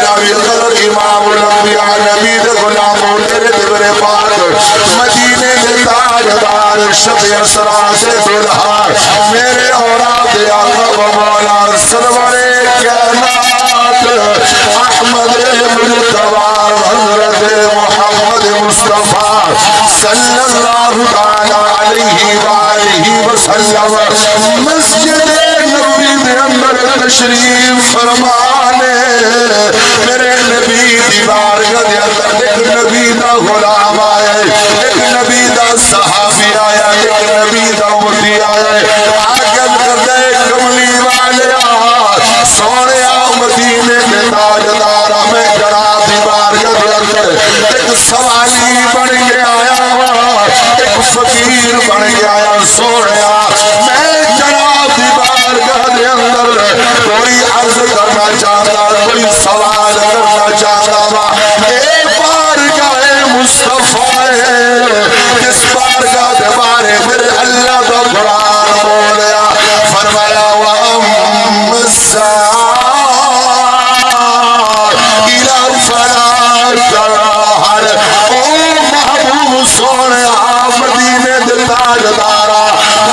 گرامی قدر امام الانبیاء نبی دے غلاموں تیرے دیورے پاک مدینے دے تاجدار شب اسرا سے دلہا میرے اوراد آقا و مولا سرور کائنات احمد مجتبی حضرت محمد مصطفیٰ صلی اللہ تعالی علیہ وآلہ وسلم مسجد نبی دے اندر تشریف فرمانے میرے نبی دی بارگاہ دے اندر ایک نبی دا غلام آیا ایک نبی دا صحابی آیا ایک نبی دا امتی آیا آگل کر دے کملی والے سونے مدینے کے تاجدارہ میں جناب دی بارگاہ دے اندر ایک سوالی بن کے آیا ایک فقیر بن کے آیا سونے میں جناب دی بارگاہ دے اندر کوئی عرض کرنا چاہتا کوئی سوال کرنا چاہتا اے بارگاہ مصطفیٰ جس بارگاہ دے بارے میرے اللہ کا قرآن بولیا فرمایا وَأَمَّ السَّاعَةُ إِلَى فَلَا تَرْحَلْ او محبوب سونے مدینے دے تاجدارا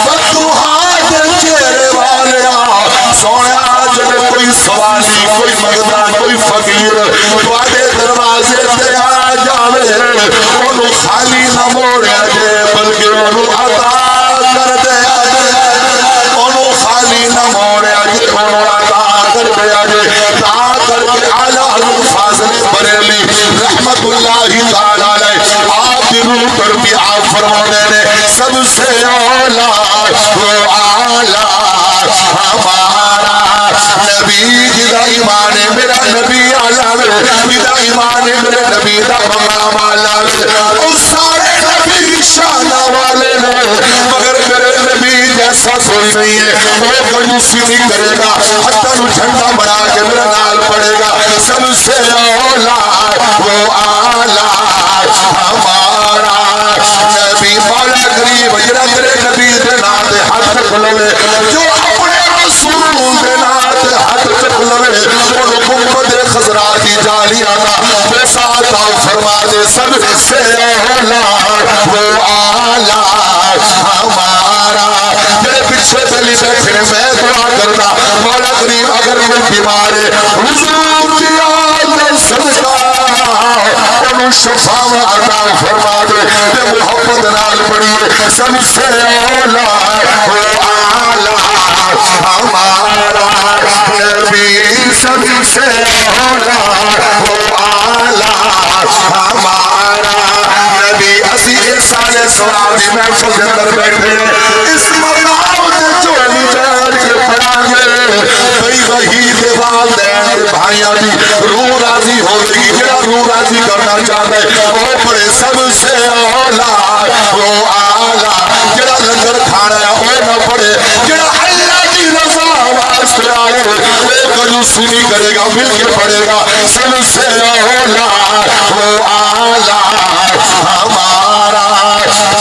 بدوہا دے چہرے والیا سونے جب کوئی سوالی کوئی مغدان کوئی فقیر تواڈے دروازے تے آ جاوے انہوں خالی نہ موڑے جے بلکہ انہوں عطا کر دے انہوں خالی نہ موڑے جے انہوں عطا کر دے تا کر کے اعلیٰ حضرت فاضل بریلی رحمت اللہ تعالی علیہ آپ کی روح پر بھی آپ فرمانے نے سب سے اولا وہ اعلیٰ ہمارا نبی جدا ایمان میرا نبی اعلیٰ جدا ایمان میرے نبی دا مقام اعلیٰ اس سارے نبی شانہ والے نے مگر میرے نبی جیسا کوئی نہیں ہے وہ کنجوسی نہیں کرے گا حتی نو جھنڈا بنا کے میرا نال پڑے گا سب سے اولا وہ اعلیٰ ہمارا نبی مولا کریم جڑا میرے نبی دے نام دے ہاتھ کھلوے جو اپنے رسول دے نام دے ہاتھ کھلوے وہ گنبد خضرا دی جالی آتا بسات فرما دے سب سے اولا وہ اعلیٰ ہمارا میرے پیچھے پہلی بیٹھے میں دعا کرتا مولا کریم اگر میں بیمار ہے حضور دی آل صدقہ انہوں شفا عطا فرما دے تے محبت نال پڑھی سب سے اولا وہ اعلیٰ ہمارا نبی سب سے اولا وہ اعلیٰ ہمارا نبی اسی انسان سوابی محفل کے اندر بیٹھے اس مقام سے چولی جان کے پڑھا گئے بھئی وہی دیوال دین بھائیاں دی روح راضی ہو گئی جڑا روح راضی کرنا چاہتا ہے وہ پڑے سب سے اولا وہ اعلیٰ جڑا لنگر کھانا ہے وہ نہ پڑے جڑا اللہ کی رضا واسطے آئے وہ کنجوسی نہیں کرے گا مل کے پڑے گا سب سے اولا وہ اعلیٰ ہمارا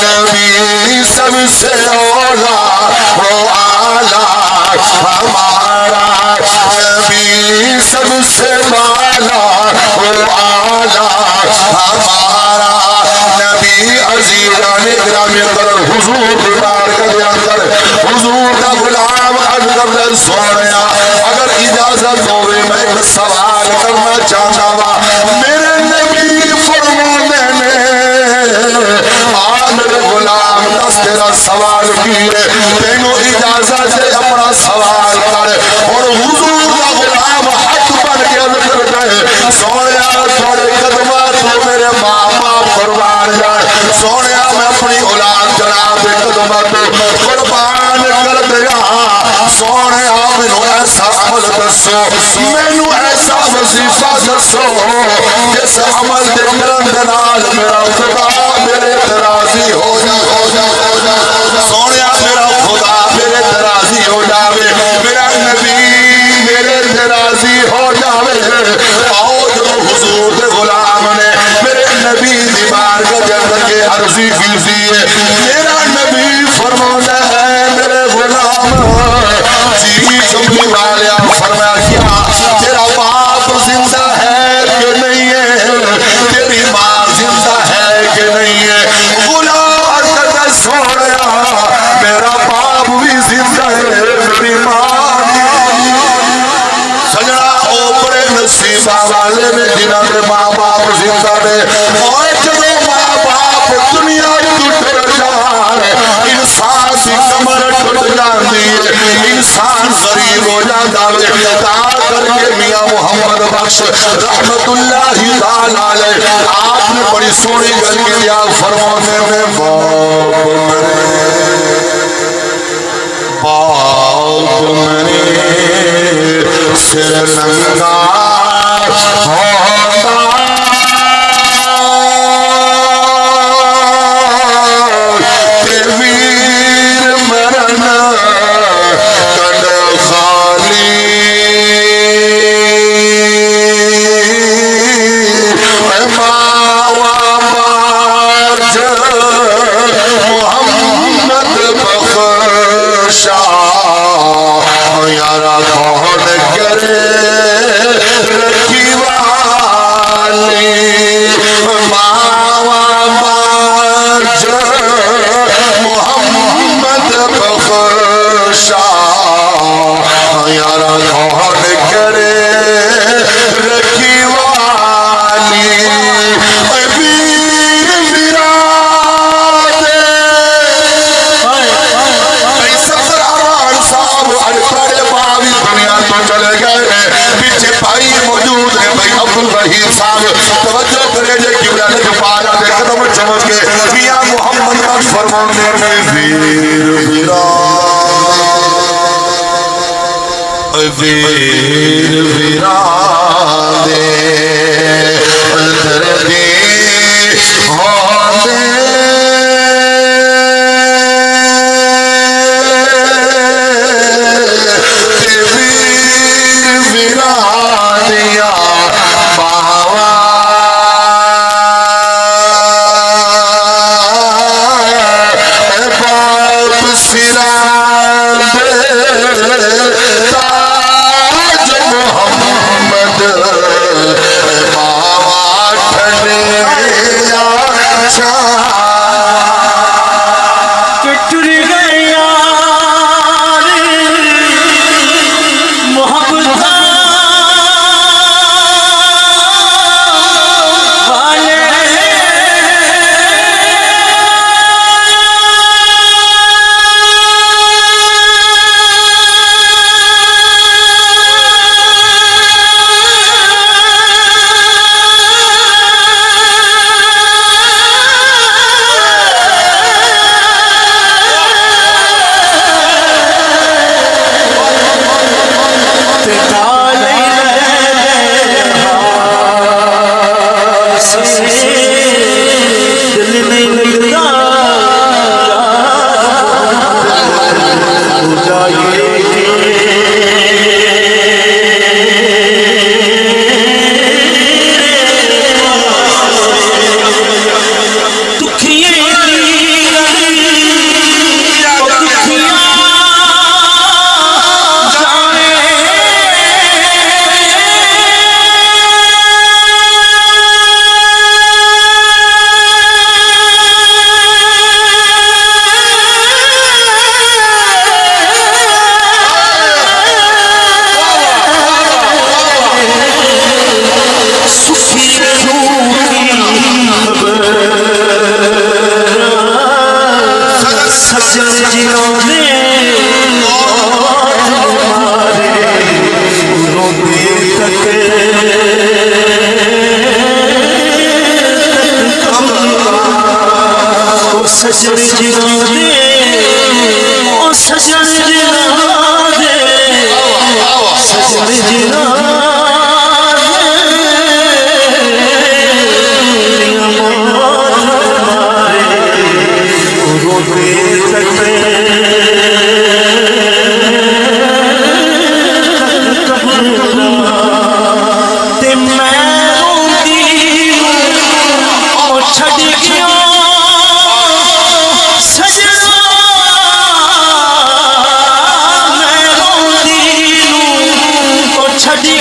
نبی سب سے اولا وہ اعلیٰ ہمارا نبی سب سے بالا وہ اعلیٰ ہمارا نبی عزیزان گرامی اندر حضور دیوار کے اندر حضور کا غلام اندر سوڑیا اگر اجازت ہوئے میں ایک سوال کرنا چاہتا ہوں میرے نبی فرمانے نے میرے غلام دس تیرا سوال کی تینوں اجازت سے اپنا سوال کرے اور حضور کا غلام حق بن کے اندر گئے سوڑیا تھوڑے قدمات تو میرے ماں باپ قربان جائے سوڑیا میں اپنی اولاد جناب قدمات قربان کر دیا سوڑیا میں ایسا عمل دسو میں ایسا وظیفہ دسو جس عمل دے کرندنال میرا خدا میرے ترازی ہو جا سونیا میرا خدا میرے ترازی ہو جاوے میرا نبی میرے ترازی ہو جاوے آؤ جو حضور دے غلام نے میرے نبی دیوار کا جنت کے عرضی فیزی ہے میرا نبی فرمانا ہے میرے غلام جی کملی والیا فرمایا کیا تیرا باپ زندہ ہے اوپرے نصیبہ والے نے جنہاں نے ماں باپ زندہ نے اور جب ماں باپ دنیا ٹوٹ جان انسان کی کمر ٹوٹ جاندی ہے انسان غریب ہو جاتا ہے تا کر کے میاں محمد بخش رحمت اللہ تعالی علیہ آپ نے بڑی سونی گل کی دیا فرمانے میں باپ میرے سر ننگا ہوتا ویر مرن کڈ خالی ماوا بارج محمد بخشا یارا کون کرے رکھی والی ماوا بارج محمد بخشا یارا کون کرے رکھی والی ویر ویرادے بھائی سفر آمان صاحب اڑپڑے باوی دنیا تو چلے گئے پیچھے بھائی موجود ہے بھائی عبدالرحیم صاحب توجہ کرے جے قبلہ نے پارا دے قدم چمک کے میاں محمد بخش فرمانے میں ویر ویرادے دردی ہوتے ویر ویرادیا باوا باپ سران تاج محمد باوا ٹھنے یا کٹر گیا محبت والے سجن جنا دے او سجن جنا دے سجن جنا چھڑ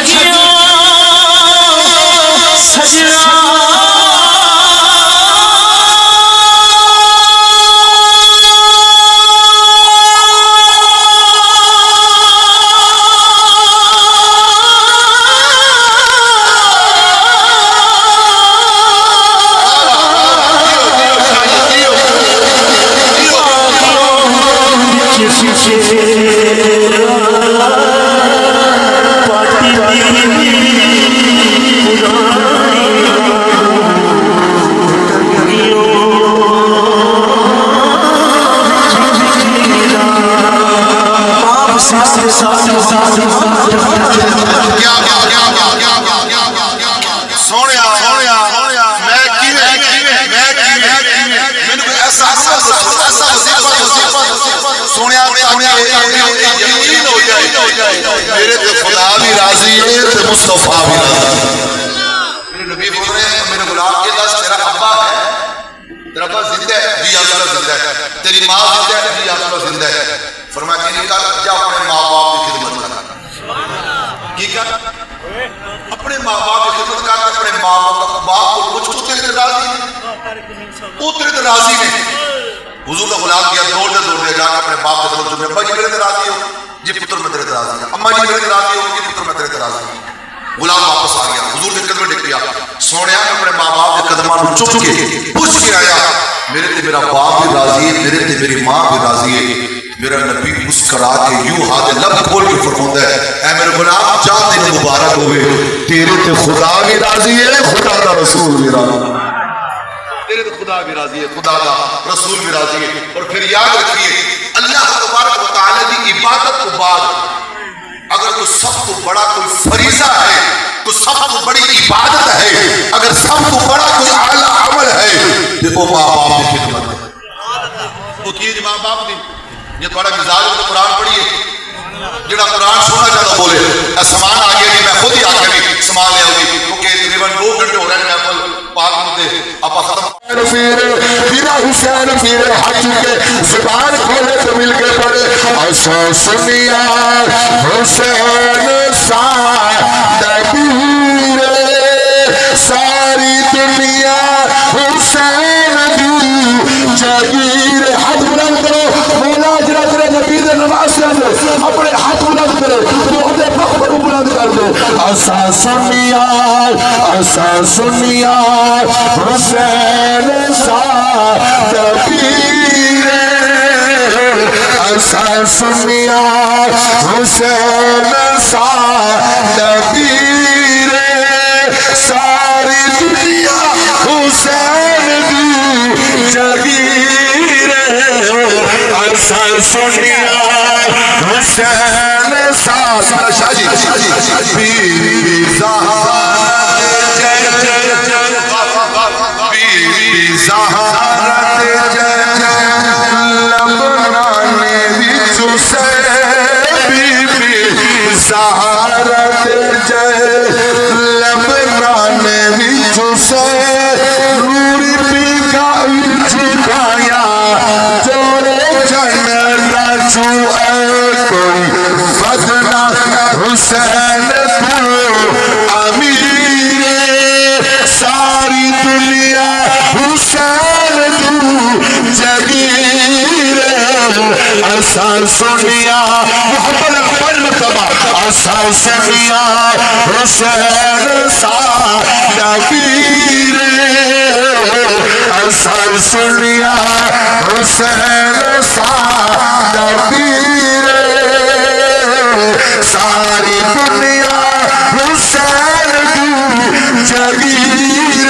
یقین ہو جائے میرے تے خدا بھی راضی ہے تے مصطفیٰ بھی راضی ہے. میرے نبی بول رہے ہیں میرے غلام کے دس تیرا ابا ہے، تیرا ابا زندہ ہے؟ جی یا رسول اللہ زندہ ہے. تیری ماں زندہ ہے؟ جی یا رسول اللہ زندہ ہے. فرمایا کہ نکال جا اپنے ماں باپ کی خدمت کر. کی کر؟ اپنے ماں باپ کی خدمت کر. اپنے ماں باپ کو کچھ تیرے تے راضی ہے، وہ تیرے تے راضی نہیں. حضور کا غلام کیا دوڑ دے جا کے اپنے باپ کے طرف ابا جی میرے تے راضی ہو؟ جی پتر میں تیرے تے راضی ہوں. اما جی میرے تے راضی ہو؟ جی پتر میں تیرے تے راضی ہوں. غلام واپس آ گیا، حضور کے قدمیں ڈگ گیا. سونے میں اپنے ماں باپ کے قدموں کو چپ کے پوچھ کے آیا میرے تے میرا باپ بھی راضی ہے، میرے تے میری ماں بھی راضی ہے. میرا نبی مسکرا کے یوں ہاتھ لب کھول کے فرماتا ہے اے میرے غلام جا تین مبارک ہوئے، تیرے تے خدا بھی راضی ہے، خدا کا رسول بھی راضی ہے. تیرے تو خدا بھی راضی ہے، خدا کا رسول بھی راضی ہے. اور پھر یاد رکھیے اللہ تبارک و تعالی کی عبادت کو بعد اگر تو سب کو بڑا کوئی فریضہ ہے، تو سب کو بڑی عبادت ہے، اگر سب کو بڑا کوئی اعلیٰ عمل ہے تو وہ ماں باپ کی خدمت ہے. وہ کیے ماں باپ کی یہ تھوڑا مزاج ہے تو قرآن پڑھیے. جڑا قرآن سننا چاہتا بولے سامان آ گیا نہیں، میں خود ہی آ کے نہیں سامان لے آؤں گی کیونکہ تقریباً 2 گھنٹے ہو رہے ہیں محفل پاک ہوتے آپ ختم. میرا حسین پیر حج کے زبان کھولے تو مل کے پڑے ایسا سنیا حسین سادگیر ساری دنیا حسین دی جگیر. حج بلند کرو مولا جرا تیرے نبی دے نواز سے اپنے ہاتھ بلند کرے تو اپنے فخر کو بلند کر دو. ایسا سنیا حسین سادگیر ایسا سنیا حسین سادگیر ساری دنیا حسین دی جگیر ایسا سنیا حسین سادگیر بیوی زہرا بیوی زہرا لبنان وچ سے بیوی زہرا لبنان وچ سے نور پیگا جھکایا جوڑے جنرا چو اے کوئی بدنا حسین تو امیر ساری دنیا حسین تو جگیر ایسا سنیا محبت اکبر مرتبہ ایسا سنیا حسین سادگیر ایسا سنیا حسین سادگیر ساری دنیا حسین کی جگیر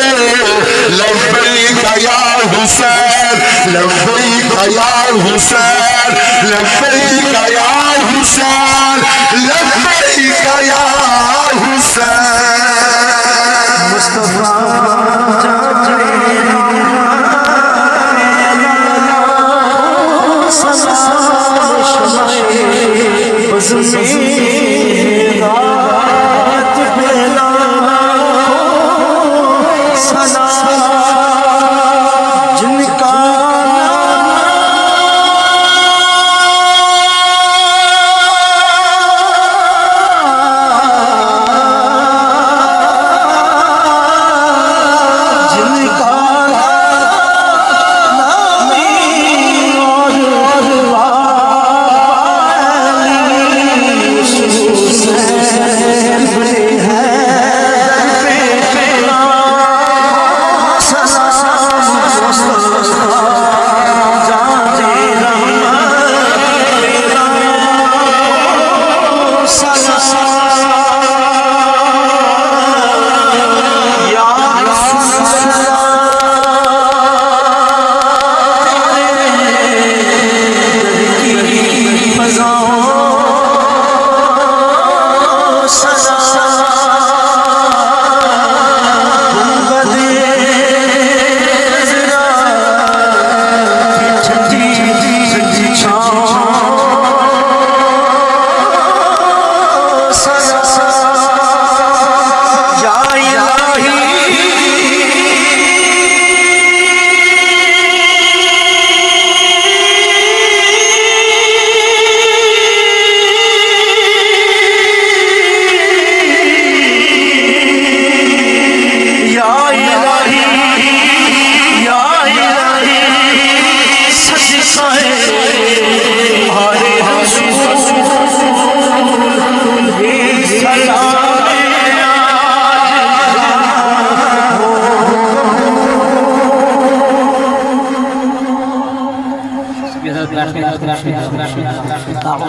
لبیک یا حسین لبیک یا حسین لبیک یا حسین لبیک یا حسین مصطفیٰ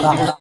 اللہ